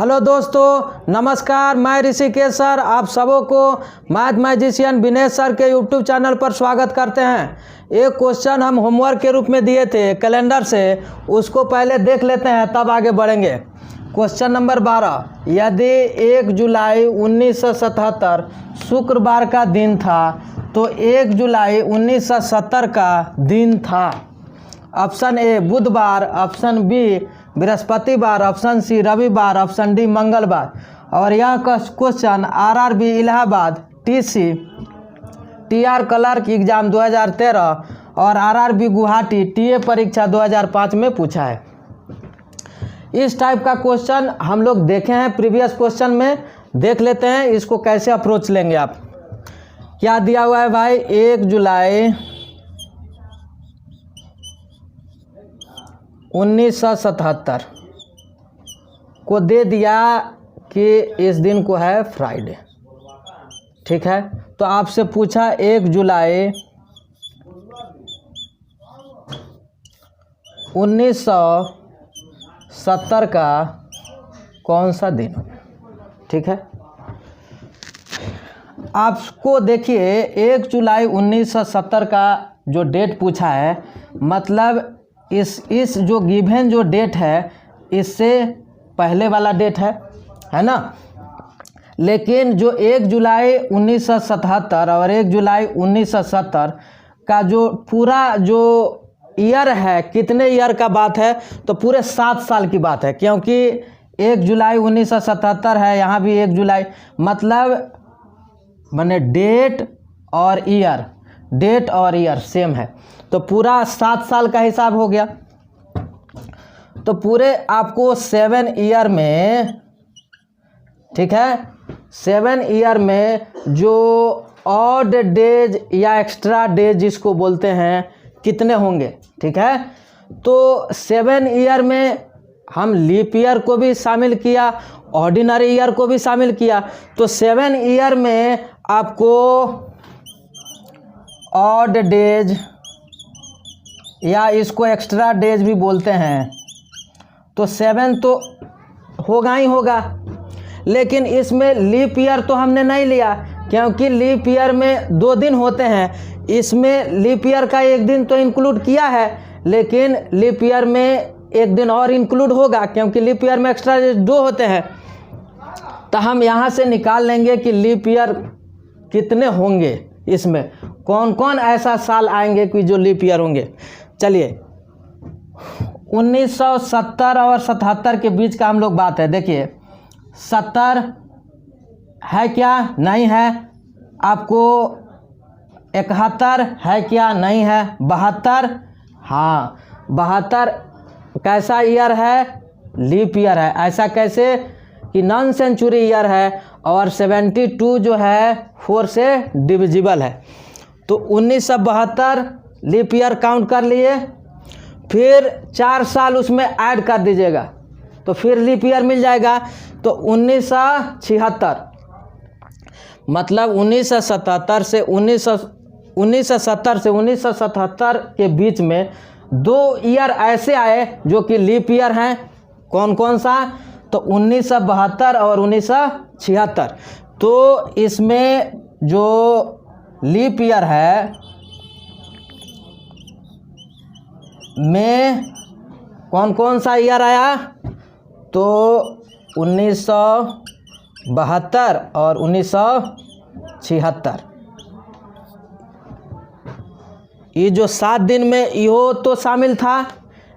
Hello दोस्तों, नमस्कार। मैं ऋषिकेश सर आप सबों को मैथ मैजिशियन विनेश सर के यूट्यूब चैनल पर स्वागत करते हैं। एक क्वेश्चन हम होमवर्क के रूप में दिए थे कैलेंडर से, उसको पहले देख लेते हैं तब आगे बढ़ेंगे। क्वेश्चन नंबर 12, यदि 1 जुलाई 1977 शुक्रवार का दिन था तो 1 जुलाई 1970 का दिन था। ऑप्शन ए बुधवार, ऑप्शन बी बृहस्पतिवार, ऑप्शन सी रविवार, ऑप्शन डी मंगलवार। और यह question RRB Allahabad, TR clerk exam 2013 और आरआरबी गुवाहाटी टीए परीक्षा 2005 में पूछा है। इस टाइप का क्वेश्चन हम लोग देखे हैं प्रीवियस क्वेश्चन में, देख लेते हैं इसको कैसे अप्रोच लेंगे आप। क्या दिया हुआ है भाई, 1 जुलाई 1977 को दे दिया कि इस दिन को है फ्राइडे, ठीक है। तो आपसे पूछा 1 जुलाई 1970 का कौन सा दिन, ठीक है। आपको देखिए 1 जुलाई 1970 का जो डेट पूछा है, मतलब इस जो गिवन जो डेट है इससे पहले वाला डेट है ना। लेकिन जो 1 जुलाई 1977 और 1 जुलाई 1970 का जो पूरा जो ईयर है, कितने ईयर का बात है, तो पूरे 7 साल की बात है। क्योंकि 1 जुलाई 1977 है, यहाँ भी 1 जुलाई, मतलब माने डेट और ईयर सेम है, तो पूरा 7 साल का हिसाब हो गया। तो पूरे आपको 7 ईयर में, ठीक है, 7 ईयर में जो ऑड डेज या एक्स्ट्रा डेज जिसको बोलते हैं कितने होंगे, ठीक है। तो 7 ईयर में हम लीप ईयर को भी शामिल किया, ऑर्डिनरी ईयर को भी शामिल किया। तो 7 ईयर में आपको ऑड डेज या इसको एक्स्ट्रा डेज भी बोलते हैं, तो 7 तो होगा ही होगा। लेकिन इसमें लीप ईयर तो हमने नहीं लिया, क्योंकि लीप ईयर में 2 दिन होते हैं। इसमें लीप ईयर का 1 दिन तो इंक्लूड किया है, लेकिन लीप ईयर में 1 दिन और इंक्लूड होगा, क्योंकि लीप ईयर में एक्स्ट्रा डेज 2 होते हैं। तो हम यहाँ से निकाल लेंगे कि लीप ईयर कितने होंगे, इसमें कौन कौन ऐसा साल आएंगे कि जो लीप ईयर होंगे। चलिए 1970 और 77 के बीच का हम लोग बात है। देखिए 70 है क्या, नहीं है। आपको 71 है क्या, नहीं है। 72, हाँ 72 कैसा ईयर है, लीप ईयर है। ऐसा कैसे कि नॉन सेंचुरी ईयर है। और 72 जो है 4 से डिविजिबल है। तो 1972 लीप ईयर काउंट कर लिए, फिर 4 साल उसमें ऐड कर दीजिएगा तो फिर लीप ईयर मिल जाएगा। तो 1976, मतलब 1977 से 1977 के बीच में 2 ईयर ऐसे आए जो कि लीप ईयर हैं। कौन कौन सा, तो 1972 और 1976। तो इसमें जो लीप ईयर है में कौन कौन सा ईयर आया, तो 1972 और 1976। ये जो 7 दिन में यो तो शामिल था,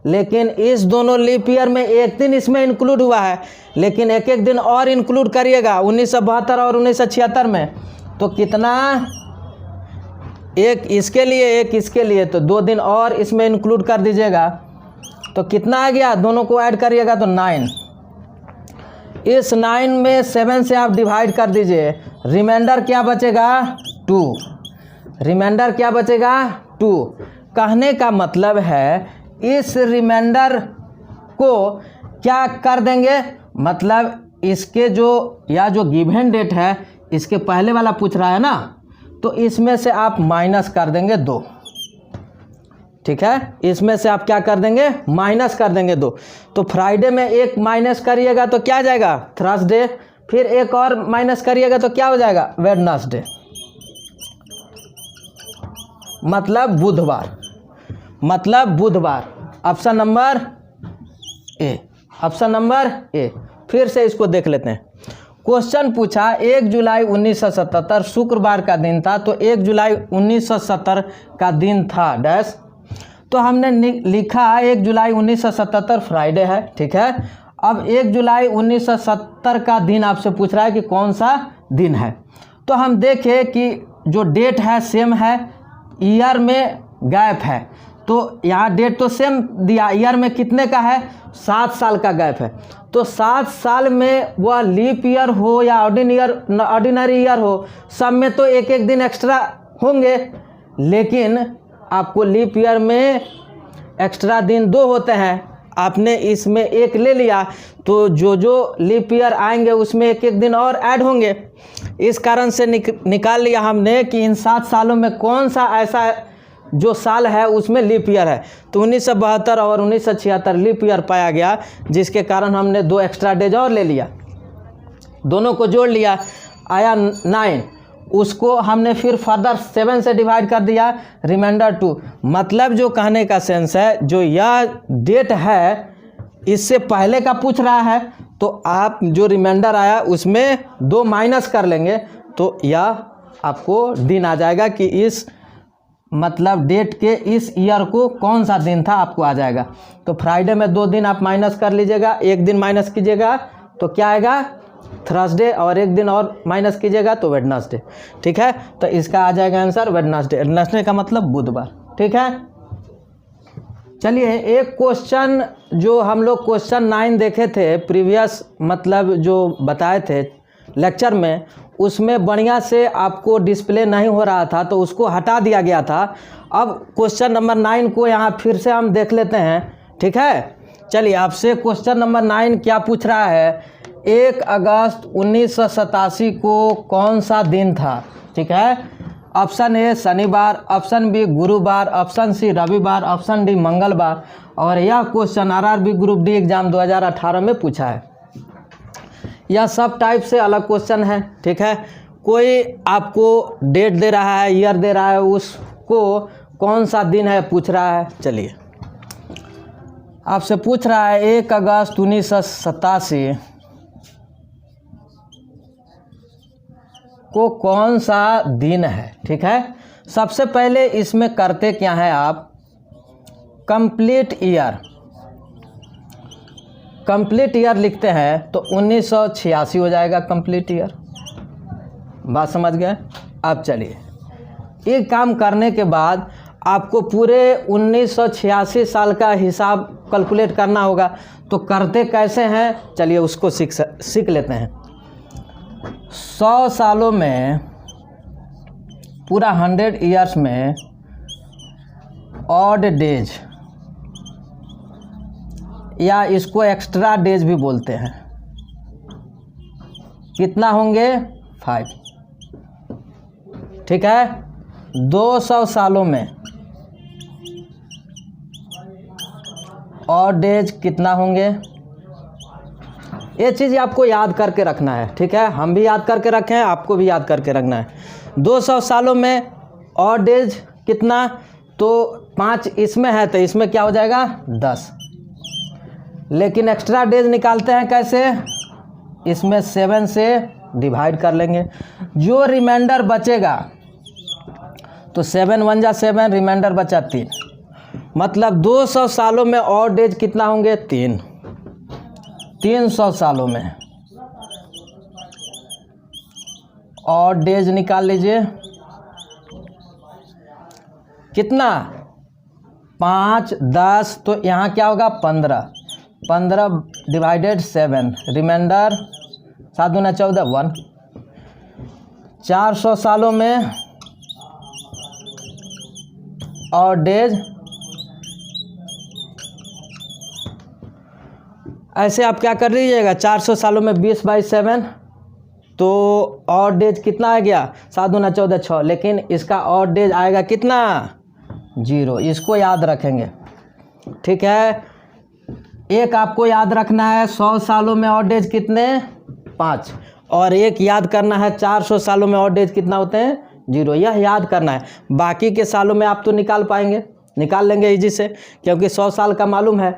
लेकिन इस दोनों लीप ईयर में 1 दिन इसमें इंक्लूड हुआ है। लेकिन एक एक दिन और इंक्लूड करिएगा 1972 और 1976 में, तो कितना, एक इसके लिए एक इसके लिए, तो 2 दिन और इसमें इंक्लूड कर दीजिएगा। तो कितना आ गया, दोनों को ऐड करिएगा तो 9। इस 9 में 7 से आप डिवाइड कर दीजिए, रिमाइंडर क्या बचेगा, 2। रिमाइंडर क्या बचेगा, 2। कहने का मतलब है इस रिमाइंडर को क्या कर देंगे, मतलब इसके जो या जो गिवन डेट है इसके पहले वाला पूछ रहा है ना, तो इसमें से आप माइनस कर देंगे 2। ठीक है, इसमें से आप क्या कर देंगे, माइनस कर देंगे 2। तो फ्राइडे में एक माइनस करिएगा तो क्या आ जाएगा, थर्सडे। फिर एक और माइनस करिएगा तो क्या हो जाएगा, वेडनेसडे, मतलब बुधवार, मतलब बुधवार। Option number A, option number A. फिर से इसको देख लेते हैं। क्वेश्चन पूछा 1 जुलाई 1977 शुक्रवार का दिन था, तो 1 जुलाई 1970 का दिन था डैश। तो हमने लिखा 1 जुलाई 1977 फ्राइडे है, ठीक है। अब 1 जुलाई 1970 का दिन आपसे पूछ रहा है कि कौन सा दिन है। तो हम देखें कि जो डेट है सेम है, ईयर में गैप है। तो यहाँ डेट तो सेम दिया, ईयर में कितने का है, 7 साल का गैप है। तो 7 साल में वह लीप ईयर हो या ऑर्डिनरी ईयर हो, सब में तो एक एक दिन एक्स्ट्रा होंगे। लेकिन आपको लीप ईयर में एक्स्ट्रा दिन 2 होते हैं, आपने इसमें एक ले लिया, तो जो लीप ईयर आएंगे उसमें एक एक दिन और ऐड होंगे। इस कारण से निकाल लिया हमने कि इन 7 सालों में कौन सा ऐसा जो साल है उसमें लीप ईयर है। तो 1972 और 1976 लीप ईयर पाया गया, जिसके कारण हमने 2 एक्स्ट्रा डेज और ले लिया, दोनों को जोड़ लिया, आया 9। उसको हमने फिर फर्दर 7 से डिवाइड कर दिया, रिमाइंडर 2। मतलब जो कहने का सेंस है, जो यह डेट है इससे पहले का पूछ रहा है, तो आप जो रिमाइंडर आया उसमें 2 माइनस कर लेंगे, तो यह आपको दिन आ जाएगा कि इस मतलब डेट के इस ईयर को कौन सा दिन था, आपको आ जाएगा। तो फ्राइडे में 2 दिन आप माइनस कर लीजिएगा, एक दिन माइनस कीजिएगा तो क्या आएगा, थर्सडे, और एक दिन और माइनस कीजिएगा तो वेडनेसडे, ठीक है। तो इसका आ जाएगा आंसर वेडनेसडे। वेडनेसडे का मतलब बुधवार, ठीक है। चलिए एक क्वेश्चन जो हम लोग क्वेश्चन 9 देखे थे प्रीवियस, मतलब जो बताए थे लेक्चर में, उसमें बढ़िया से आपको डिस्प्ले नहीं हो रहा था तो उसको हटा दिया गया था। अब क्वेश्चन नंबर 9 को यहाँ फिर से हम देख लेते हैं, ठीक है। चलिए आपसे क्वेश्चन नंबर 9 क्या पूछ रहा है, 1 अगस्त 1987 को कौन सा दिन था, ठीक है। ऑप्शन ए शनिवार, ऑप्शन बी गुरुवार, ऑप्शन सी रविवार, ऑप्शन डी मंगलवार। और यह question RRB group D exam 2018 में पूछा है। यह सब टाइप से अलग क्वेश्चन है, ठीक है। कोई आपको डेट दे रहा है, ईयर दे रहा है, उसको कौन सा दिन है पूछ रहा है। चलिए आपसे पूछ रहा है 1 अगस्त 1987 को कौन सा दिन है, ठीक है। सबसे पहले इसमें करते क्या है आप, कंप्लीट ईयर, कंप्लीट ईयर लिखते हैं तो 1986 हो जाएगा कंप्लीट ईयर। बात समझ गए। अब चलिए एक काम करने के बाद आपको पूरे 1986 साल का हिसाब कैलकुलेट करना होगा। तो करते कैसे हैं, चलिए उसको सीख लेते हैं। 100 सालों में, पूरा 100 ईयर्स में ऑड डेज, या इसको एक्स्ट्रा डेज भी बोलते हैं, कितना होंगे, 5, ठीक है। 200 सालों में ऑड डेज कितना होंगे, ये चीज़ आपको याद करके रखना है, ठीक है। हम भी याद करके रखें, आपको भी याद करके रखना है। 200 सालों में ऑड डेज कितना, तो 5 इसमें है तो इसमें क्या हो जाएगा, 10। लेकिन एक्स्ट्रा डेज निकालते हैं कैसे, इसमें 7 से डिवाइड कर लेंगे, जो रिमाइंडर बचेगा तो 7 1 जा 7, रिमाइंडर बचा 3। मतलब 200 सालों में ऑड डेज कितना होंगे, 3। 300 सालों में ऑड डेज निकाल लीजिए, कितना, 5 10, तो यहाँ क्या होगा, 15 डिवाइडेड 7, रिमाइंडर 7 दूना 14, 1। 400 सालों में और डेज, ऐसे आप क्या कर लीजिएगा, 400 सालों में 20/7, तो और डेज कितना आ गया, 7 दूना 14, 6। लेकिन इसका और डेज आएगा कितना, 0, इसको याद रखेंगे। ठीक है, एक आपको याद रखना है 100 सालों में ऑड डेज कितने 5, और एक याद करना है 400 सालों में ऑड डेज कितना होते हैं 0, यह याद करना है। बाकी के सालों में आप तो निकाल पाएंगे, निकाल लेंगे इजी से, क्योंकि 100 साल का मालूम है,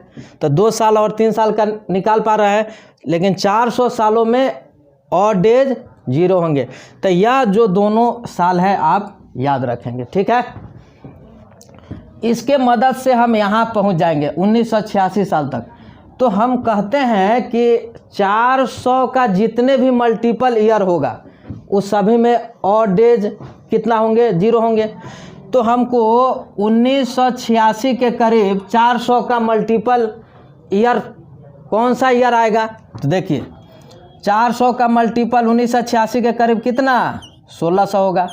तो 2 साल और 3 साल का निकाल पा रहा है। लेकिन 400 सालों में ऑड डेज 0 होंगे, तो यह जो दोनों साल है आप याद रखेंगे। ठीक है, इसके मदद से हम यहाँ पहुँच जाएंगे 1986 साल तक। तो हम कहते हैं कि 400 का जितने भी मल्टीपल ईयर होगा उस सभी में ऑड डेज कितना होंगे 0 होंगे। तो हमको 1986 के करीब 400 का मल्टीपल ईयर कौन सा ईयर आएगा, तो देखिए 400 का मल्टीपल 1986 के करीब कितना 1600 होगा,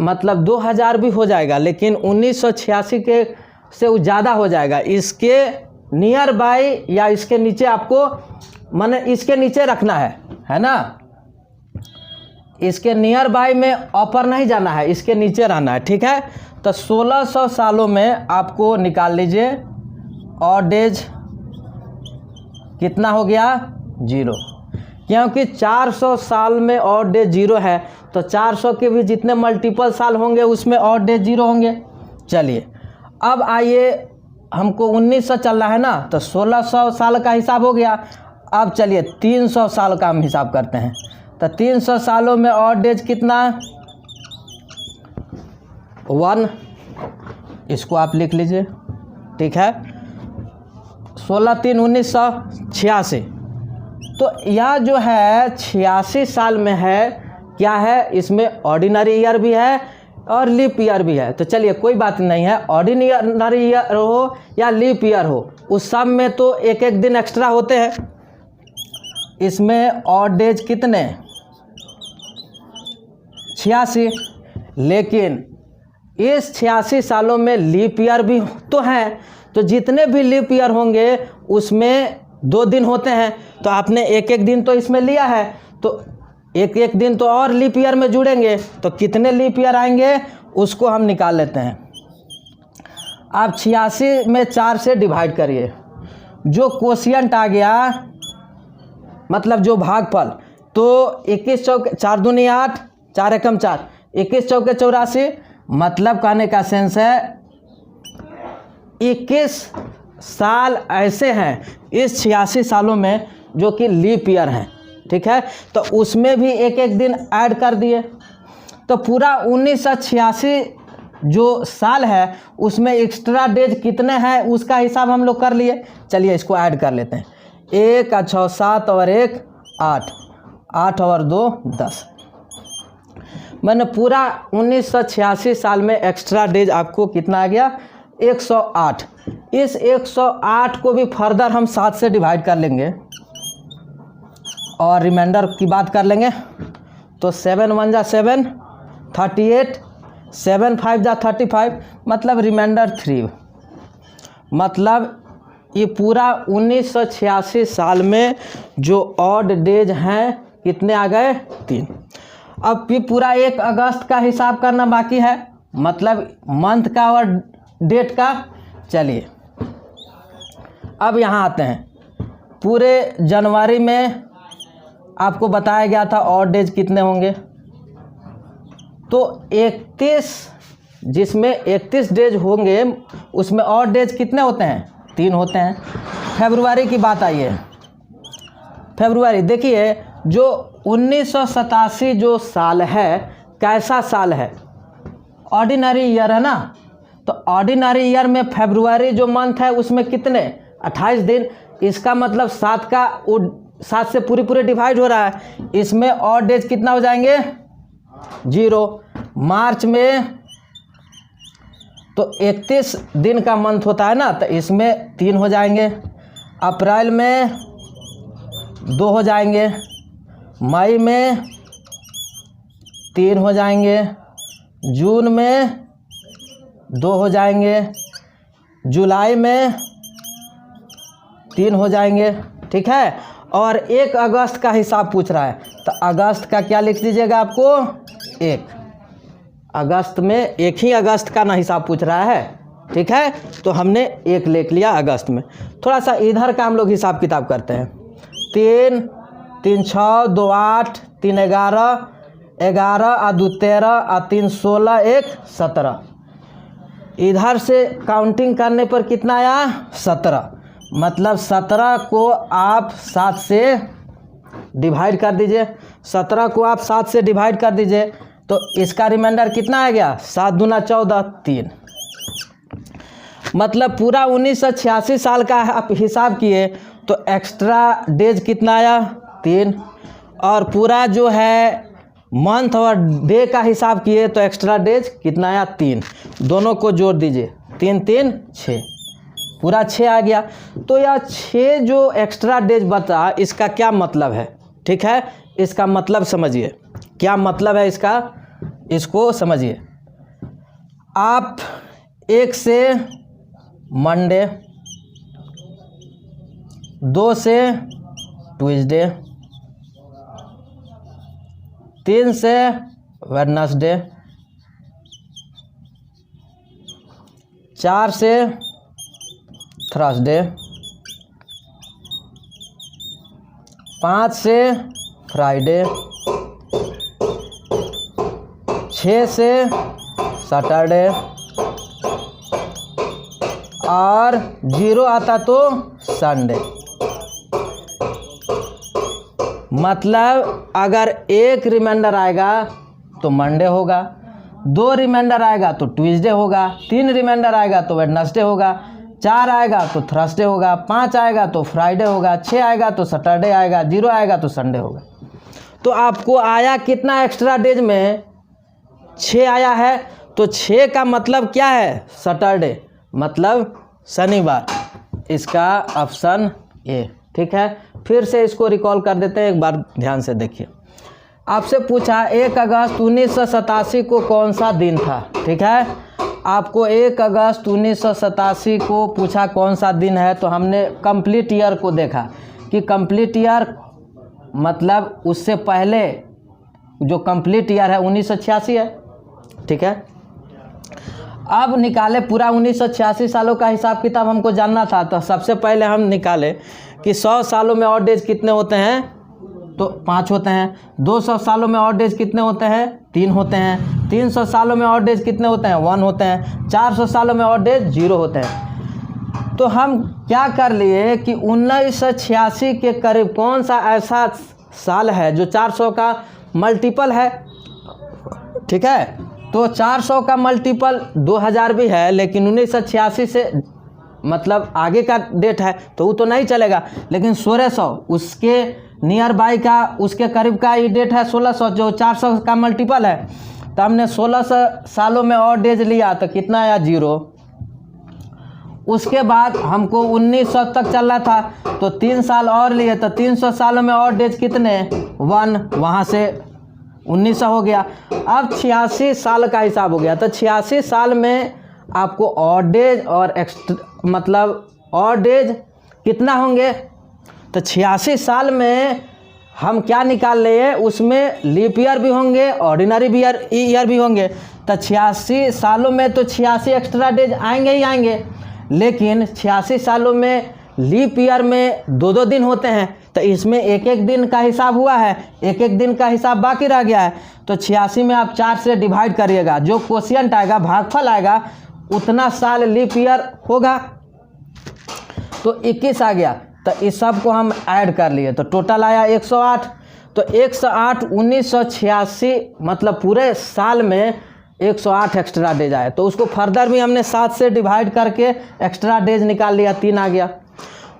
मतलब 2000 भी हो जाएगा, लेकिन 1986 के से वो ज़्यादा हो जाएगा। इसके नियर बाई या इसके नीचे आपको माने इसके नीचे रखना है ना, इसके नियर बाई में ऊपर नहीं जाना है, इसके नीचे रहना है। ठीक है, तो 1600 सालों में आपको निकाल लीजिए ऑड डेज कितना हो गया 0, क्योंकि 400 साल में ऑड डेज 0 है, तो 400 के भी जितने मल्टीपल साल होंगे उसमें ऑड डेज 0 होंगे। चलिए अब आइए, हमको 1900 चलना है ना, तो 1600 साल का हिसाब हो गया। अब चलिए 300 साल का हम हिसाब करते हैं, तो 300 सालों में ऑड डेज कितना 1, इसको आप लिख लीजिए। ठीक है, 16 3 1986, तो यह जो है 86 साल में है, क्या है इसमें ऑर्डिनरी ईयर भी है और लीप ईयर भी है। तो चलिए कोई बात नहीं है, ऑर्डिनरी ईयर हो या लीप ईयर हो, उस सब में तो एक एक दिन एक्स्ट्रा होते हैं। इसमें ऑड डेज कितने 86, लेकिन इस 86 सालों में लीप ईयर भी तो हैं, तो जितने भी लीप ईयर होंगे उसमें 2 दिन होते हैं, तो आपने एक एक दिन तो इसमें लिया है, तो एक एक दिन तो और लीप ईयर में जुड़ेंगे, तो कितने लीप ईयर आएंगे उसको हम निकाल लेते हैं। आप 86 में 4 से डिवाइड करिए, जो कोशिएंट आ गया मतलब जो भागफल, तो 21 चौके 4 दूनी 8, 4 एकम 4, 21 चौके 84, मतलब कहने का सेंस है 21 साल ऐसे हैं इस 86 सालों में जो कि लीप ईयर हैं। ठीक है, तो उसमें भी एक एक दिन ऐड कर दिए, तो पूरा 1986 जो साल है उसमें एक्स्ट्रा डेज कितने हैं उसका हिसाब हम लोग कर लिए। चलिए इसको ऐड कर लेते हैं, 1 6 7 और 1 8, 8 और 2 10, मैंने पूरा 1986 साल में एक्स्ट्रा डेज आपको कितना आ गया 108। इस 108 को भी फर्दर हम 7 से डिवाइड कर लेंगे और रिमाइंडर की बात कर लेंगे, तो 7 1 जा 7, 38, 7 5 जा 35, मतलब रिमाइंडर 3, मतलब ये पूरा 1986 साल में जो ऑड डेज हैं कितने आ गए 3। अब ये पूरा 1 अगस्त का हिसाब करना बाकी है, मतलब मंथ का और डेट का। चलिए अब यहाँ आते हैं, पूरे जनवरी में आपको बताया गया था ऑड डेज कितने होंगे, तो 31, जिसमें 31 डेज होंगे उसमें ऑड डेज कितने होते हैं 3 होते हैं। फरवरी की बात आई है, फरवरी देखिए जो 1987 जो साल है कैसा साल है, ऑर्डिनरी ईयर है ना, तो ऑर्डिनरी ईयर में फरवरी जो मंथ है उसमें कितने 28 दिन, इसका मतलब 7 से पूरे डिवाइड हो रहा है, इसमें ऑड डेज कितना हो जाएंगे 0। मार्च में तो 31 दिन का मंथ होता है ना, तो इसमें 3 हो जाएंगे, अप्रैल में 2 हो जाएंगे, मई में 3 हो जाएंगे, जून में 2 हो जाएंगे, जुलाई में 3 हो जाएंगे। ठीक है, और 1 अगस्त का हिसाब पूछ रहा है, तो अगस्त का क्या लिख दीजिएगा आपको 1, अगस्त में एक ही अगस्त का ना हिसाब पूछ रहा है, ठीक है, तो हमने एक लिख लिया अगस्त में। थोड़ा सा इधर का हम लोग हिसाब किताब करते हैं। 3 3 6 2 8 3 11 11 और 2 13 और 3 16 1 17। इधर से काउंटिंग करने पर कितना आया? 17। मतलब 17 को आप 7 से डिवाइड कर दीजिए। 17 को आप 7 से डिवाइड कर दीजिए तो इसका रिमाइंडर कितना आ गया? 7 दूना 14 3। मतलब पूरा 1986 साल का आप हिसाब किए तो एक्स्ट्रा डेज कितना आया? 3। और पूरा जो है मंथ और डे का हिसाब किए तो एक्स्ट्रा डेज कितना आया? 3। दोनों को जोड़ दीजिए, 3 3 6, पूरा 6 आ गया। तो यह 6 जो एक्स्ट्रा डेज बचा, इसका क्या मतलब है? ठीक है, इसका मतलब समझिए, क्या मतलब है इसका, इसको समझिए। आप 1 से मंडे, 2 से ट्यूसडे, 3 से वेडनेसडे, 4 से थर्सडे, 5 से फ्राइडे, 6 से सैटरडे और 0 आता तो संडे। मतलब अगर 1 रिमाइंडर आएगा तो मंडे होगा, 2 रिमाइंडर आएगा तो ट्यूसडे होगा, 3 रिमाइंडर आएगा तो वेडनेसडे होगा, 4 आएगा तो थर्सडे होगा, 5 आएगा तो फ्राइडे होगा, 6 आएगा तो सैटरडे आएगा, 0 आएगा तो संडे होगा। तो आपको आया कितना एक्स्ट्रा डेज में? 6 आया है। तो 6 का मतलब क्या है? सैटरडे, मतलब शनिवार। इसका ऑप्शन ए, ठीक है। फिर से इसको रिकॉल कर देते हैं, एक बार ध्यान से देखिए। आपसे पूछा 1 अगस्त 1987 को कौन सा दिन था, ठीक है। आपको 1 अगस्त 1987 को पूछा कौन सा दिन है, तो हमने कंप्लीट ईयर को देखा कि कंप्लीट ईयर मतलब उससे पहले जो कंप्लीट ईयर है 1986 है, ठीक है। अब निकाले पूरा 1986 सालों का हिसाब किताब हमको जानना था। तो सबसे पहले हम निकाले कि 100 सालों में ऑड डेज कितने होते हैं, तो 5 होते हैं। 200 सालों में ऑड डेज कितने होते हैं? 3 होते हैं। 300 सालों में ऑड डेज कितने होते हैं? 1 होते हैं। 400 सालों में ऑड डेज 0 होते हैं। तो हम क्या कर लिए कि 1986 के करीब कौन सा ऐसा साल है जो 400 का मल्टीपल है, ठीक है। तो 400 का मल्टीपल 2000 भी है, लेकिन 1986 से मतलब आगे का डेट है तो वो तो नहीं चलेगा। लेकिन 1600 उसके नियर बाई का, उसके करीब का ये डेट है 1600 जो 400 का मल्टीपल है। तो हमने 1600 सालों में और डेज लिया तो कितना आया? 0। उसके बाद हमको 1900 तक चलना था तो 3 साल और लिए तो 300 सालों में और डेज कितने? 1, वहाँ से 1900 हो गया। अब 86 साल का हिसाब हो गया। तो 86 साल में आपको ऑड डेज और मतलब ऑड डेज कितना होंगे? तो 86 साल में हम क्या निकाल लिए, उसमें लीप ईयर भी होंगे, ऑर्डिनरी ईयर भी होंगे। तो 86 सालों में तो 86 एक्स्ट्रा डेज आएंगे ही आएंगे, लेकिन 86 सालों में लीप ईयर में 2-2 दिन होते हैं। तो इसमें 1-1 दिन का हिसाब हुआ है, 1-1 दिन का हिसाब बाकी रह गया है। तो 86 में आप 4 से डिवाइड करिएगा, जो क्वोशिएंट आएगा, भागफल आएगा, उतना साल लीप ईयर होगा। तो 21 आ गया। तो इस सब को हम ऐड कर लिए तो टोटल आया 108। तो 108 1986 मतलब पूरे साल में 108 एक्स्ट्रा डेज आए। तो उसको फर्दर भी हमने 7 से डिवाइड करके एक्स्ट्रा डेज निकाल लिया, 3 आ गया।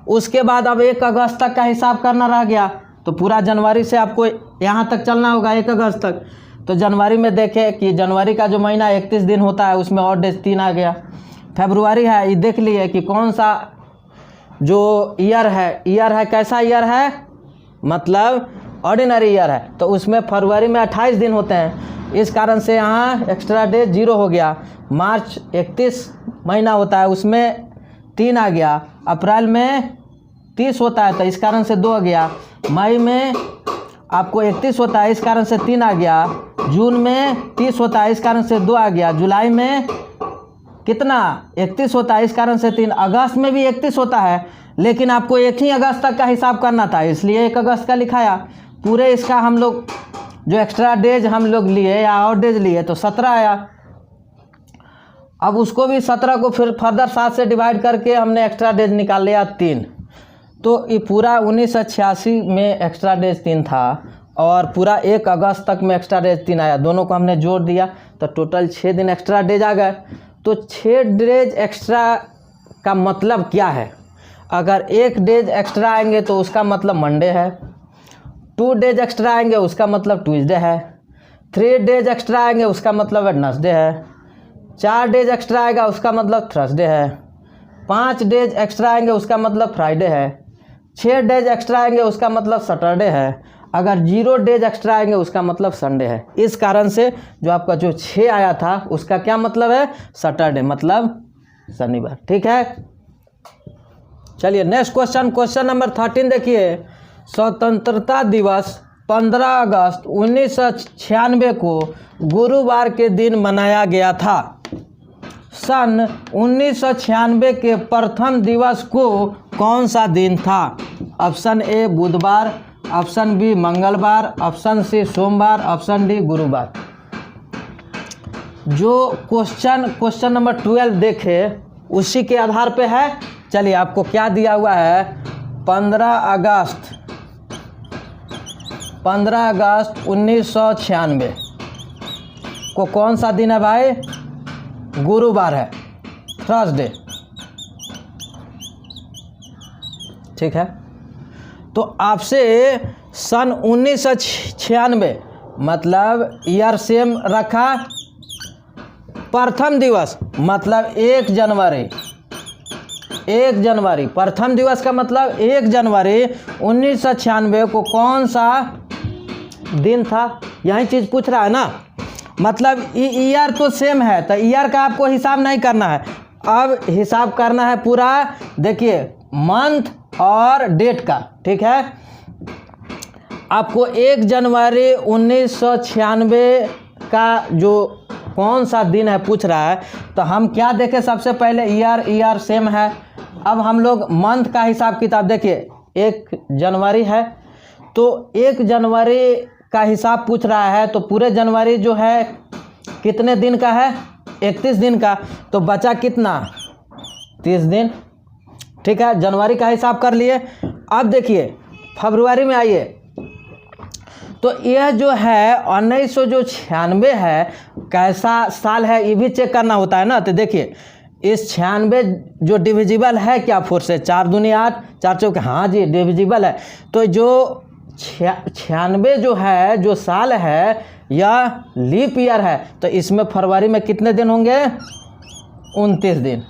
उसके बाद अब 1 अगस्त तक का हिसाब करना रह गया। तो पूरा जनवरी से आपको यहाँ तक चलना होगा 1 अगस्त तक। तो जनवरी में देखें कि जनवरी का जो महीना 31 दिन होता है उसमें और डेज 3 आ गया। फरवरी है, ये देख लिए कि कौन सा जो ईयर है कैसा ईयर है, मतलब ऑर्डिनरी ईयर है। तो उसमें फरवरी में 28 दिन होते हैं, इस कारण से यहाँ एक्स्ट्रा डेज 0 हो गया। मार्च 31 महीना होता है, उसमें 3 आ गया। अप्रैल में 30 होता है तो इस कारण से 2 आ गया। मई में आपको 31 होता है, इस कारण से 3 आ गया। जून में 30 होता है, इस कारण से 2 आ गया। जुलाई में कितना 31 होता है, इस कारण से 3। अगस्त में भी 31 होता है, लेकिन आपको एक ही अगस्त तक का हिसाब करना था, इसलिए 1 अगस्त का लिखाया। पूरे इसका हम लोग जो एक्स्ट्रा डेज हम लोग लिए या और डेज लिए तो 17 आया। अब उसको भी 17 को फिर फर्दर 7 से डिवाइड करके हमने एक्स्ट्रा डेज निकाल लिया 3। तो ये पूरा 1986 में एक्स्ट्रा डेज 3 था और पूरा 1 अगस्त तक में एक्स्ट्रा डेज 3 आया। दोनों को हमने जोड़ दिया तो टोटल 6 दिन एक्स्ट्रा डेज आ गए। तो 6 डेज एक्स्ट्रा का मतलब क्या है? अगर 1 डेज एक्स्ट्रा आएंगे तो उसका मतलब मंडे है, 2 डेज एक्स्ट्रा आएंगे उसका मतलब ट्यूसडे है, 3 डेज एक्स्ट्रा आएंगे उसका मतलब वेडनेसडे है, 4 डेज एक्स्ट्रा आएगा उसका मतलब थर्सडे है, 5 डेज एक्स्ट्रा आएंगे उसका मतलब फ्राइडे है, 6 डेज एक्स्ट्रा आएंगे उसका मतलब सैटरडे है, अगर 0 डेज एक्स्ट्रा आएंगे उसका मतलब संडे है। इस कारण से जो आपका जो 6 आया था उसका क्या मतलब है? सैटरडे मतलब शनिवार। ठीक है, चलिए नेक्स्ट क्वेश्चन, क्वेश्चन नंबर 13 देखिए। स्वतंत्रता दिवस 15 अगस्त 1996 को गुरुवार के दिन मनाया गया था। सन 1996 के प्रथम दिवस को कौन सा दिन था? ऑप्शन ए बुधवार, ऑप्शन बी मंगलवार, ऑप्शन सी सोमवार, ऑप्शन डी गुरुवार। जो क्वेश्चन नंबर 12 देखे उसी के आधार पे है। चलिए आपको क्या दिया हुआ है? 15 अगस्त 1996 को कौन सा दिन है भाई? गुरुवार है, थर्सडे। ठीक है, तो आपसे सन 1996 मतलब ईयर सेम रखा, प्रथम दिवस मतलब 1 जनवरी, 1 जनवरी प्रथम दिवस का मतलब 1 जनवरी 1996 को कौन सा दिन था? यही चीज़ पूछ रहा है ना। मतलब ईयर तो सेम है तो ईयर का आपको हिसाब नहीं करना है, अब हिसाब करना है पूरा। देखिए मंथ और डेट का। ठीक है, आपको 1 जनवरी 1996 का जो कौन सा दिन है पूछ रहा है, तो हम क्या देखें? सबसे पहले ईयर सेम है। अब हम लोग मंथ का हिसाब किताब देखिए, 1 जनवरी है तो 1 जनवरी का हिसाब पूछ रहा है, तो पूरे जनवरी जो है कितने दिन का है? 31 दिन का। तो बचा कितना? 30 दिन। ठीक है, जनवरी का हिसाब कर लिए। अब देखिए फरवरी में आइए, तो यह जो है 1996 है, कैसा साल है ये भी चेक करना होता है ना। तो देखिए इस 96 जो डिविजिबल है क्या 4 से? 4 दूनी 8, 4 चौके, हाँ जी डिविजिबल है। तो जो 96 जो है जो साल है यह लीप ईयर है, तो इसमें फरवरी में कितने दिन होंगे? 29 दिन।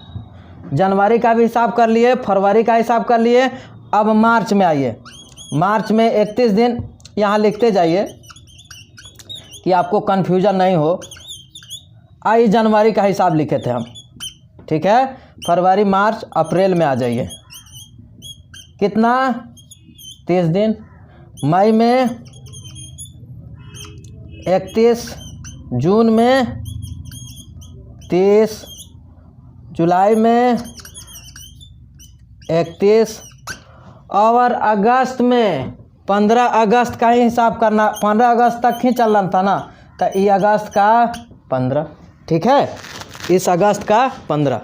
जनवरी का भी हिसाब कर लिए, फरवरी का हिसाब कर लिए। अब मार्च में आइए, मार्च में 31 दिन। यहाँ लिखते जाइए कि आपको कन्फ्यूजन नहीं हो। आई जनवरी का हिसाब लिखे थे हम। ठीक है, फरवरी मार्च अप्रैल में आ जाइए, कितना? 30 दिन। मई में 31, जून में 30, जुलाई में 31 और अगस्त में 15 अगस्त का ही हिसाब करना। 15 अगस्त तक ही चलना था ना, तो ये अगस्त का 15। ठीक है, इस अगस्त का 15।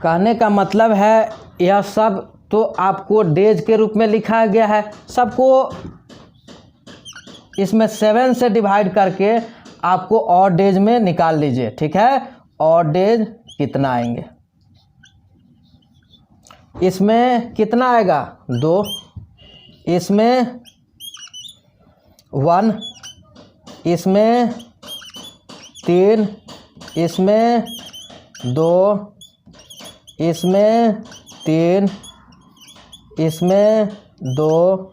कहने का मतलब है यह सब तो आपको डेज के रूप में लिखा गया है, सबको इसमें 7 से डिवाइड करके आपको और डेज में निकाल लीजिए। ठीक है, और डेज कितना आएंगे? इसमें कितना आएगा? 2, इसमें 1, इसमें 3, इसमें 2, इसमें 3, इसमें 2,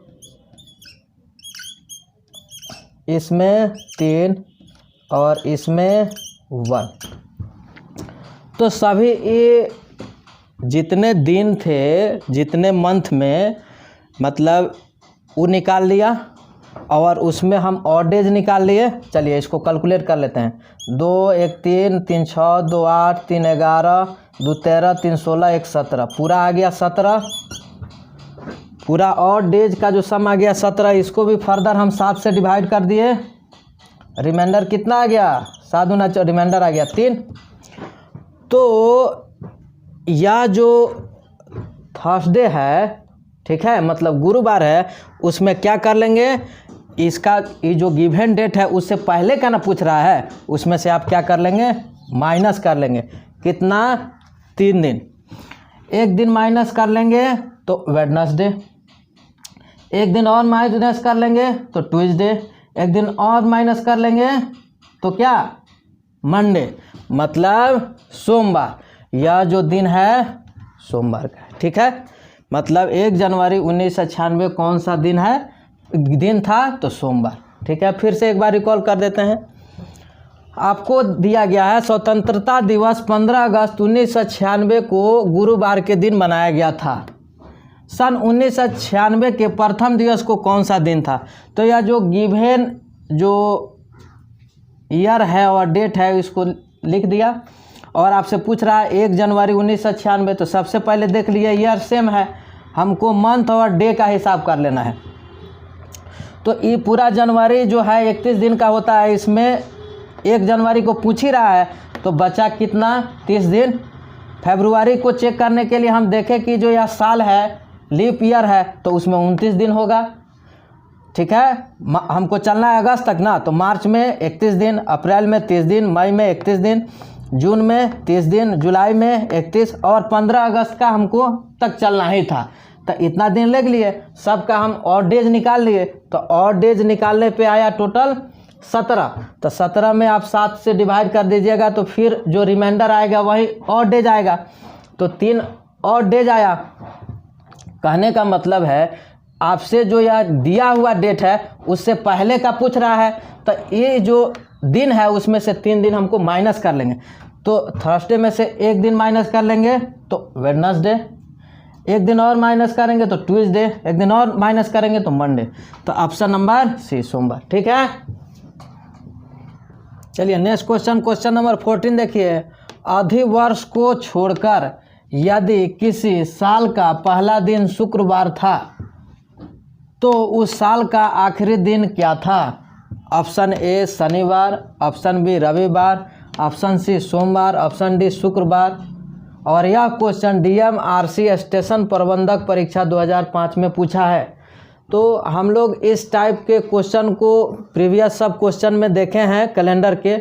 इसमें 3 और इसमें 1। तो सभी ये जितने दिन थे, जितने मंथ में, मतलब वो निकाल लिया और उसमें हम ऑड डेज निकाल लिए। चलिए इसको कैलकुलेट कर लेते हैं। 2 1 3 3 6 2 8 3 11 2 13 3 16 1 17 पूरा आ गया 17। पूरा ऑड डेज का जो सम आ गया 17। इसको भी फर्दर हम 7 से डिवाइड कर दिए। रिमाइंडर कितना आ गया 7 गुना रिमाइंडर आ गया 3। तो यह जो थर्सडे है, ठीक है, मतलब गुरुवार है, उसमें क्या कर लेंगे, इसका ये जो गिवन डेट है उससे पहले का ना पूछ रहा है, उसमें से आप क्या कर लेंगे, माइनस कर लेंगे। कितना, 3 दिन। एक दिन माइनस कर लेंगे तो वेडनेसडे, एक दिन और माइनस कर लेंगे तो ट्यूसडे, एक दिन और माइनस कर लेंगे तो क्या, मंडे, मतलब सोमवार। यह जो दिन है सोमवार का है, ठीक है। मतलब 1 जनवरी 1996 कौन सा दिन था, तो सोमवार, ठीक है। फिर से एक बार रिकॉल कर देते हैं। आपको दिया गया है स्वतंत्रता दिवस 15 अगस्त 1996 को गुरुवार के दिन मनाया गया था। सन 1996 के प्रथम दिवस को कौन सा दिन था। तो यह जो गिवन जो ईयर है और डेट है इसको लिख दिया। और आपसे पूछ रहा है 1 जनवरी 1996, तो सबसे पहले देख लिए ईयर सेम है, हमको मंथ और डे का हिसाब कर लेना है। तो ये पूरा जनवरी जो है 31 दिन का होता है, इसमें 1 जनवरी को पूछ ही रहा है तो बचा कितना, 30 दिन। फरवरी को चेक करने के लिए हम देखें कि जो यह साल है लीप ईयर है तो उसमें 29 दिन होगा, ठीक है। हमको चलना है अगस्त तक ना, तो मार्च में 31 दिन, अप्रैल में 30 दिन, मई में 31 दिन, जून में 30 दिन, जुलाई में 31 और 15 अगस्त का हमको तक चलना ही था। तो इतना दिन लग लिए, सबका हम ऑड डेज निकाल लिए। तो ऑड डेज निकालने पे आया टोटल 17। तो 17 में आप 7 से डिवाइड कर दीजिएगा तो फिर जो रिमाइंडर आएगा वही ऑड डेज आएगा। तो 3 ऑड डेज आया। कहने का मतलब है आपसे जो यह दिया हुआ डेट है उससे पहले का पूछ रहा है, तो ये जो दिन है उसमें से 3 दिन हमको माइनस कर लेंगे। तो थर्सडे में से 1 दिन माइनस कर लेंगे तो वेडनेसडे, 1 दिन और माइनस करेंगे तो ट्यूसडे, 1 दिन और माइनस करेंगे तो मंडे। तो ऑप्शन नंबर सी सोमवार, ठीक है। चलिए नेक्स्ट क्वेश्चन नंबर 14 देखिए। अधिवर्ष को छोड़कर यदि किसी साल का पहला दिन शुक्रवार था तो उस साल का आखिरी दिन क्या था। ऑप्शन ए शनिवार, ऑप्शन बी रविवार, ऑप्शन सी सोमवार, ऑप्शन डी शुक्रवार। और यह क्वेश्चन DMRC स्टेशन प्रबंधक परीक्षा 2005 में पूछा है। तो हम लोग इस टाइप के क्वेश्चन को प्रीवियस सब क्वेश्चन में देखे हैं कैलेंडर के।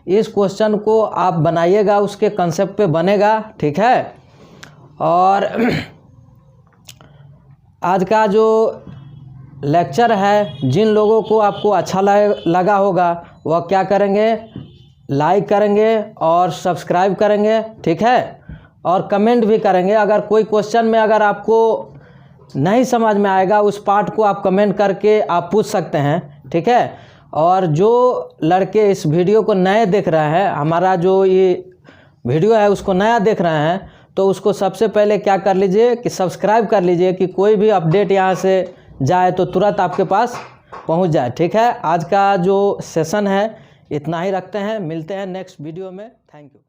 इस क्वेश्चन को आप बनाइएगा, उसके कंसेप्ट पे बनेगा, ठीक है। और आज का जो लेक्चर है, जिन लोगों को आपको अच्छा लगा होगा वह क्या करेंगे, लाइक करेंगे और सब्सक्राइब करेंगे, ठीक है। और कमेंट भी करेंगे। अगर कोई क्वेश्चन में अगर आपको नहीं समझ में आएगा उस पार्ट को आप कमेंट करके आप पूछ सकते हैं, ठीक है। और जो लड़के इस वीडियो को नए देख रहे हैं, हमारा जो ये वीडियो है उसको नया देख रहे हैं, तो उसको सबसे पहले क्या कर लीजिए कि सब्सक्राइब कर लीजिए कि कोई भी अपडेट यहाँ से जाए तो तुरंत आपके पास पहुँच जाए, ठीक है। आज का जो सेशन है इतना ही रखते हैं, मिलते हैं नेक्स्ट वीडियो में। Thank you.